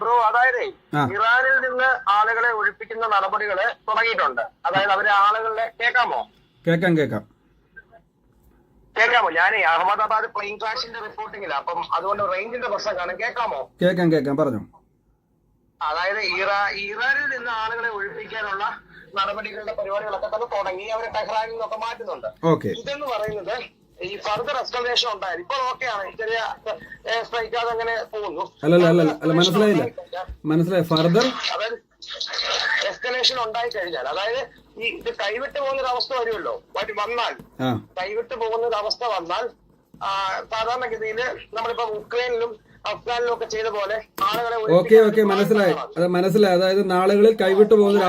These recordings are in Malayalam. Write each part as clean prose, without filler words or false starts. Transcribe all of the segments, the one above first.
ബ്രോ, അതായത് ഇറാനിൽ നിന്ന് ആളുകളെ ഒഴിപ്പിക്കുന്ന നടപടികള് തുടങ്ങിയിട്ടുണ്ട്. അതായത് അവരെ ആളുകളെ കേൾക്കാമോ? കേൾക്കാം. ഞാൻ അഹമ്മദാബാദ് പ്ലെയിൻ ക്രാഷിന്റെ റിപ്പോർട്ടിങ്ങില്ല, അപ്പം അതുകൊണ്ട് റേഞ്ചിന്റെ പ്രശ്നം കാണും. കേൾക്കാമോ? കേൾക്കാം പറഞ്ഞു. അതായത് ഇറാനിൽ നിന്ന് ആളുകളെ ഒഴിപ്പിക്കാനുള്ള നടപടികളുടെ പരിപാടികളൊക്കെ തന്നെ തുടങ്ങി. അവരെ ടെഹ്റാനിൽ നിന്നൊക്കെ മാറ്റുന്നുണ്ട്. ഇതെന്ന് പറയുന്നത് ഈ ഫർദർ എസ്കലേഷൻ ഉണ്ടായത് ഇപ്പോൾ ഓക്കെയാണ്, ചെറിയ സ്ട്രൈക്ക് അങ്ങനെ പോകുന്നു. അല്ല മനസ്സിലായി ഫർദർ അതായത് എസ്കലേഷൻ ഉണ്ടായി കഴിഞ്ഞാൽ, അതായത് ഈ ഇത് കൈവിട്ട് പോകുന്നൊരു അവസ്ഥ വരുമല്ലോ, കൈവിട്ട് പോകുന്നൊരു അവസ്ഥ വന്നാൽ സാധാരണഗതിയിൽ നമ്മളിപ്പോ ഉക്രൈനിലും അഫ്ഗാനിലും ഒക്കെ ചെയ്ത പോലെ ആളുകളെ ഓക്കെ മനസ്സിലായി. അതായത് നാളുകളിൽ കൈവിട്ട് പോകുന്നൊരു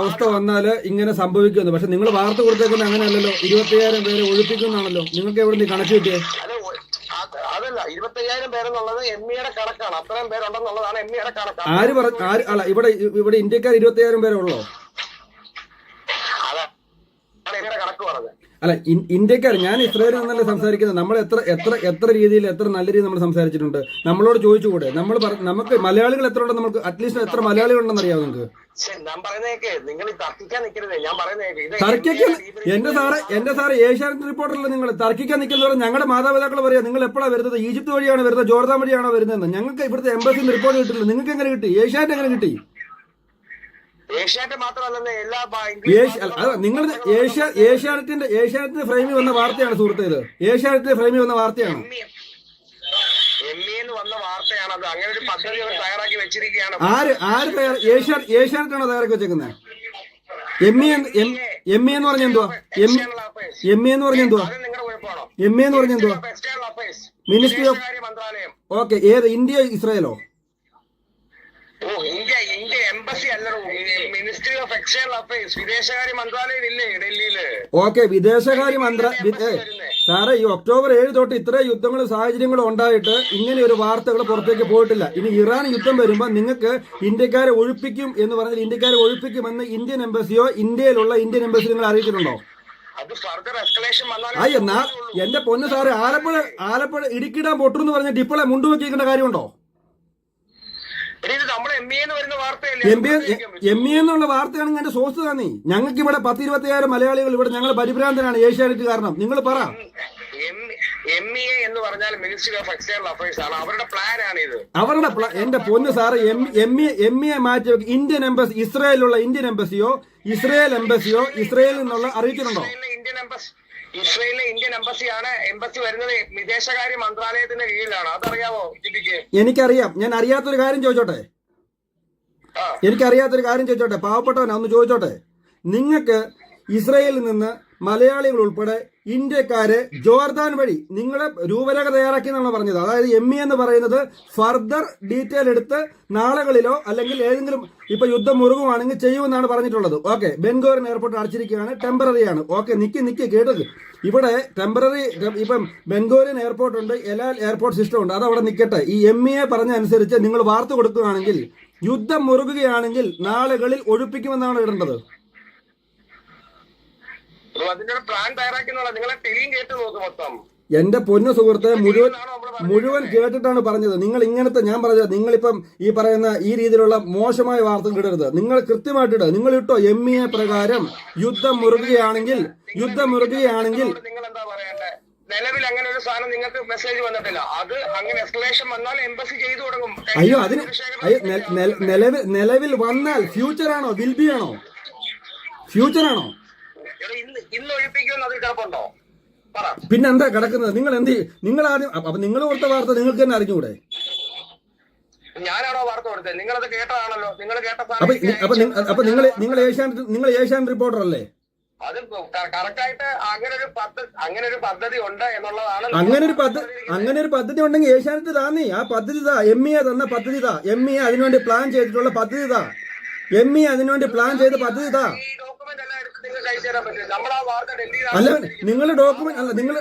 അവസ്ഥ വന്നാൽ ഇങ്ങനെ സംഭവിക്കുന്നു. പക്ഷെ നിങ്ങൾ വാർത്ത കൊടുത്തേക്കുന്നത് അങ്ങനെയല്ലല്ലോ. 25,000 പേരെ ഒഴിപ്പിക്കുന്നാണല്ലോ. നിങ്ങൾക്ക് എവിടെ നിന്ന് കണക്ക് കിട്ടിയേ? അതല്ല, 25,000 പേരെന്നുള്ളത് എംഇയുടെ കണക്കാണ്. അത്രയും പേരുണ്ടെന്നുള്ളതാണ് എംഇയുടെ കണക്ക്. അല്ല ഇവിടെ ഇന്ത്യക്കാർ 25,000 പേരെ ഉള്ളോ? അതാണ് കണക്ക് പറഞ്ഞത്. അല്ല, ഇന്ത്യക്കാർ, ഞാൻ ഇസ്രായേലിൽ നിന്നല്ലേ സംസാരിക്കുന്നത്. നമ്മൾ എത്ര രീതിയിൽ എത്ര നല്ല രീതിയിൽ നമ്മൾ സംസാരിച്ചിട്ടുണ്ട്. നമ്മളോട് ചോദിച്ചുകൂടെ? നമുക്ക് മലയാളികൾ എത്ര ഉണ്ടെന്ന് നമുക്ക് അറ്റ്ലീസ്റ്റ് എത്ര മലയാളികൾ ഉണ്ടെന്ന് അറിയാമോ നിങ്ങൾക്ക്? ഞാൻ പറയുന്നേക്ക് നിങ്ങൾ തർക്കിക്കാൻ നിൽക്കരുത്. ഞാൻ തർക്കിക്കാൻ എന്റെ സാറ് ഏഷ്യാനെറ്റ് റിപ്പോർട്ടറല്ല. നിങ്ങൾ തർക്കിക്കാൻ നിൽക്കുന്നവരെ ഞങ്ങളുടെ മാതാപിതാക്കൾ പറയാ നിങ്ങൾ എപ്പോഴാണ് വരുന്നത്? ഈജിപ്ത് വഴിയാണ് വരുന്നത്, ജോർദാൻ വഴിയാണോ വരുന്നതെന്ന്. ഞങ്ങൾക്ക് ഇവിടുത്തെ എംബസിന്ന് റിപ്പോർട്ട് കിട്ടില്ല. നിങ്ങൾക്ക് എങ്ങനെ കിട്ടി? ഏഷ്യാനെറ്റ് എങ്ങനെ കിട്ടി? ഏഷ്യാനെറ്റ് മാത്രമല്ല, എല്ലാ നിങ്ങൾ ഏഷ്യാനെറ്റിന്റെ ഫ്രെയിമിൽ വന്ന വാർത്തയാണ് സുഹൃത്തെ. ഇത് ഏഷ്യാനെറ്റിന്റെ ഫ്രെയിമിൽ വന്ന വാർത്തയാണ്. വന്ന വാർത്തയാണത്. അങ്ങനെ ഒരു പദ്ധതി അവർ തയ്യാറാക്കി വെച്ചിരിക്കുകയാണ്. ഏഷ്യാനെറ്റ് ആണോ തയ്യാറാക്കി വെച്ചേക്കുന്നത്? എം എന്ന് പറഞ്ഞ എന്തുവാ? Ministry of okay. ഏത്? ഇന്ത്യ ഇസ്രായേലോ? ഇന്ത്യ എംബസി അല്ല, മിനിസ്ട്രി ഓഫ് എക്സ്റ്റേണൽ അഫയേഴ്സ്, വിദേശകാര്യ മന്ത്രാലയം ഇല്ലേ ഡൽഹിയില്? ഓക്കെ, വിദേശകാര്യ സാറേ, ഈ ഒക്ടോബർ 7 തൊട്ട് ഇത്രയും യുദ്ധങ്ങളും സാഹചര്യങ്ങളും ഉണ്ടായിട്ട് ഇങ്ങനെ ഒരു വാർത്തകൾ പുറത്തേക്ക് പോയിട്ടില്ല. ഇനി ഇറാൻ യുദ്ധം വരുമ്പോൾ നിങ്ങൾക്ക് ഇന്ത്യക്കാരെ ഒഴിപ്പിക്കും എന്ന് പറഞ്ഞാൽ ഇന്ത്യക്കാരെ ഒഴിപ്പിക്കുമെന്ന് ഇന്ത്യൻ എംബസിയോ ഇന്ത്യയിലുള്ള ഇന്ത്യൻ എംബസി നിങ്ങൾ അറിയിച്ചിട്ടുണ്ടോ? എന്റെ പൊന്ന് സാറേ, ആലപ്പുഴ ഇടുക്കിടാൻ പൊട്ടുന്ന് പറഞ്ഞിട്ട് ഇപ്പോഴെ മുണ്ടു വെക്കേണ്ട കാര്യമുണ്ടോ? എം എ എന്നുള്ള വാർത്തയാണെങ്കിൽ എന്റെ സോഴ്സ് തന്നെ. ഞങ്ങൾക്ക് ഇവിടെ 10-25,000 മലയാളികൾ ഇവിടെ ഞങ്ങൾ പരിഭ്രാന്തനാണ് ഏഷ്യാനെറ്റ് കാരണം. നിങ്ങൾ പറ. എന്ന് പറഞ്ഞാൽ മിനിസ്ട്രി ഓഫ് എക്സ്റ്റേണൽ അഫയേഴ്സ് ആണ്, അവരുടെ പ്ലാൻ ആണ് ഇത്. എന്റെ പൊന്ന് സാറ്, എം എ മാറ്റി വെക്ക്. ഇന്ത്യൻ എംബസി, ഇസ്രായേലിലുള്ള ഇന്ത്യൻ എംബസിയോ ഇസ്രായേലിൽ നിന്നുള്ള അറിയിച്ചിട്ടുണ്ടോ? ഇസ്രായേലിലെ ഇന്ത്യൻ എംബസിയാണ്. എംബസി വരുന്നത് വിദേശകാര്യ മന്ത്രാലയത്തിന്റെ കീഴിലാണ്. അതറിയാമോ ജിബിക്ക്? എനിക്കറിയാം. ഞാൻ അറിയാത്തൊരു കാര്യം ചോദിച്ചോട്ടെ. പാവപ്പെട്ടവനാ, ഒന്ന് ചോദിച്ചോട്ടെ. നിങ്ങൾക്ക് ഇസ്രായേലിൽ നിന്ന് മലയാളികൾ ഉൾപ്പെടെ ഇന്ത്യക്കാരെ ജോർദാൻ വഴി നിങ്ങളെ രൂപരേഖ തയ്യാറാക്കി എന്നാണ് പറഞ്ഞത്. അതായത് എം ഇ എന്ന് പറയുന്നത് ഫർദർ ഡീറ്റെയിൽ എടുത്ത് നാളുകളിലോ അല്ലെങ്കിൽ ഏതെങ്കിലും ഇപ്പൊ യുദ്ധം മുറുകുവാണെങ്കിൽ ചെയ്യുമെന്നാണ് പറഞ്ഞിട്ടുള്ളത്. ഓക്കെ, ബെൻഗൂറിയൻ എയർപോർട്ട് അടച്ചിരിക്കുകയാണ്, ടെമ്പററിയാണ്. ഓക്കെ, നിക്ക് കേട്ടത്. ഇവിടെ ടെമ്പററി ഇപ്പം ബെൻഗൂറിയൻ എയർപോർട്ട് ഉണ്ട്, എലാൽ എയർപോർട്ട് സിസ്റ്റം ഉണ്ട്. അതവിടെ നിൽക്കട്ടെ. ഈ എം ഇയെ പറഞ്ഞ അനുസരിച്ച് നിങ്ങൾ വാർത്ത കൊടുക്കുകയാണെങ്കിൽ യുദ്ധം മുറുകുകയാണെങ്കിൽ നാളുകളിൽ ഒഴിപ്പിക്കുമെന്നാണ് ഇടേണ്ടത്. എന്റെ പൊന്നു സുഹൃത്തെ, മുഴുവൻ കേട്ടിട്ടാണ് പറഞ്ഞത്. നിങ്ങൾ ഇങ്ങനത്തെ, ഞാൻ പറഞ്ഞത്, നിങ്ങളിപ്പം ഈ പറയുന്ന ഈ രീതിയിലുള്ള മോശമായ വാർത്തകൾ ഇടരുത്. നിങ്ങൾ കൃത്യമായിട്ടിട്ട് നിങ്ങൾ ഇട്ടോ. എം ഇ എ പ്രകാരം യുദ്ധം മുറുകുകയാണെങ്കിൽ നിങ്ങൾ എന്താ പറയണ്ടേ? നിലവിൽ അങ്ങനെ ഒരു സാധനം നിങ്ങൾക്ക് മെസ്സേജ് വന്നിട്ടില്ല. അത് അങ്ങനെ എസ്കലേഷൻ വന്നാൽ എംബസി ചെയ്തു തുടങ്ങും. അയ്യോ, നിലവിൽ വന്നാൽ ഫ്യൂച്ചറാണോ വിൽ ബി ആണോ? ഫ്യൂച്ചറാണോ? ഇന്ന് ഒഴിപ്പിക്കുമെന്ന് അതിൽ കിടപ്പുണ്ടോ? പിന്നെ എന്താ കിടക്കുന്നത്? നിങ്ങൾ ആദ്യം അപ്പൊ നിങ്ങൾ കൊടുത്ത വാർത്ത നിങ്ങൾക്ക് തന്നെ അറിഞ്ഞൂടെ? ഞാനാണോ വാർത്ത കൊടുത്തത്? നിങ്ങളത് കേട്ടതാണല്ലോ. നിങ്ങൾ കേട്ട അപ്പൊ നിങ്ങൾ ഏഷ്യാനെറ്റ് റിപ്പോർട്ടർ അല്ലേ? അത് കറക്റ്റായിട്ട് അങ്ങനെ ഒരു പദ്ധതി ഉണ്ട് എന്നുള്ളതാണ്. അങ്ങനെ ഒരു പദ്ധതി ഉണ്ടെങ്കിൽ ഏഷ്യാനെറ്റ് താന്നേ ആ പദ്ധതി താ. എം ഇ തന്ന പദ്ധതി താ. എം ഇ അതിനുവേണ്ടി പ്ലാൻ ചെയ്തിട്ടുള്ള പദ്ധതി താ. എം ഇ അതിനുവേണ്ടി പ്ലാൻ ചെയ്ത പദ്ധതി താ. അല്ല,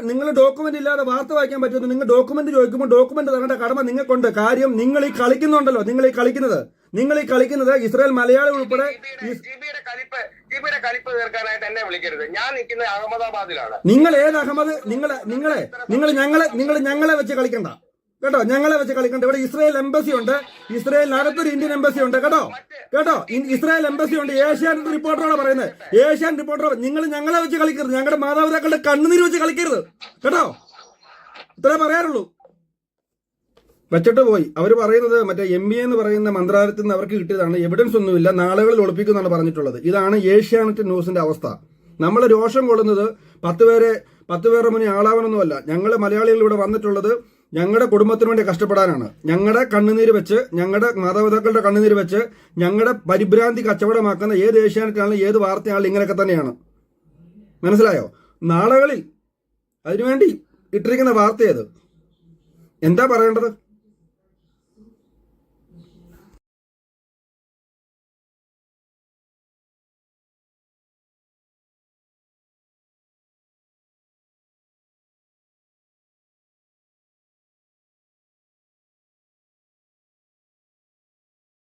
നിങ്ങൾ ഡോക്യുമെന്റ് ഇല്ലാതെ വാർത്ത വായിക്കാൻ പറ്റുമോ? നിങ്ങൾ ഡോക്യുമെന്റ് ചോദിക്കുമ്പോൾ ഡോക്യുമെന്റ് തരേണ്ട കടമ നിങ്ങൾക്കുണ്ട്. കാര്യം നിങ്ങൾ ഈ കളിക്കുന്നുണ്ടല്ലോ. നിങ്ങൾ ഈ കളിക്കുന്നത് ഇസ്രായേൽ മലയാളി ഉൾപ്പെടെ കലിപ്പ് തീർക്കാനായിട്ട് എന്നെ വിളിക്കരുത്. ഞാൻ നിൽക്കുന്നത് അഹമ്മദാബാദിലാണ്. നിങ്ങൾ ഏത് അഹമ്മദ്? ഞങ്ങളെ വെച്ച് കളിക്കണ്ട. കേട്ടോ. ഞങ്ങളെ വെച്ച് കളിക്കണ്ട. ഇവിടെ ഇസ്രായേൽ എംബസി ഉണ്ട്, ഇസ്രായേലിനകത്തൊരു ഇന്ത്യൻ എംബസി ഉണ്ട് കേട്ടോ. ഇസ്രായേൽ എംബസി ഉണ്ട്. ഏഷ്യാനെറ്റ് റിപ്പോർട്ടറാണ് പറയുന്നത്. ഏഷ്യാനെറ്റ് റിപ്പോർട്ടർ, നിങ്ങൾ ഞങ്ങളെ വെച്ച് കളിക്കരുത്, ഞങ്ങളുടെ മാതാപിതാക്കളുടെ കണ്ണുനീര് വെച്ച് കളിക്കരുത് കേട്ടോ. ഇത്രേ പറയാറുള്ളൂ. വെച്ചിട്ട് പോയി. അവർ പറയുന്നത് മറ്റേ MBA എന്ന് പറയുന്ന മന്ത്രാലയത്തിൽ നിന്ന് അവർക്ക് കിട്ടിയതാണ്, എവിഡൻസ് ഒന്നുമില്ല, നാളുകളിൽ ഒളിപ്പിക്കുമെന്നാണ് പറഞ്ഞിട്ടുള്ളത്. ഇതാണ് ഏഷ്യാനെറ്റ് ന്യൂസിന്റെ അവസ്ഥ. നമ്മൾ രോഷം കൊള്ളുന്നത് 10 പേരുടെ മുന്നിൽ ആളാവണമെന്നുമല്ല. ഞങ്ങൾ മലയാളികൾ ഇവിടെ വന്നിട്ടുള്ളത് ഞങ്ങളുടെ കുടുംബത്തിന് വേണ്ടി കഷ്ടപ്പെടാനാണ്. ഞങ്ങളുടെ കണ്ണുനീര് വെച്ച്, ഞങ്ങളുടെ മാതാപിതാക്കളുടെ കണ്ണുനീര് വെച്ച് ഞങ്ങളുടെ പരിഭ്രാന്തി കച്ചവടമാക്കുന്ന ഏത് ഏഷ്യാനെറ്റാണെങ്കിലും ഏത് വാർത്തയാണെങ്കിലും ഇങ്ങനെയൊക്കെ തന്നെയാണ്. മനസ്സിലായോ? നാളുകളിൽ അതിനുവേണ്ടി ഇട്ടിരിക്കുന്ന വാർത്തയത് എന്താ പറയേണ്ടത്?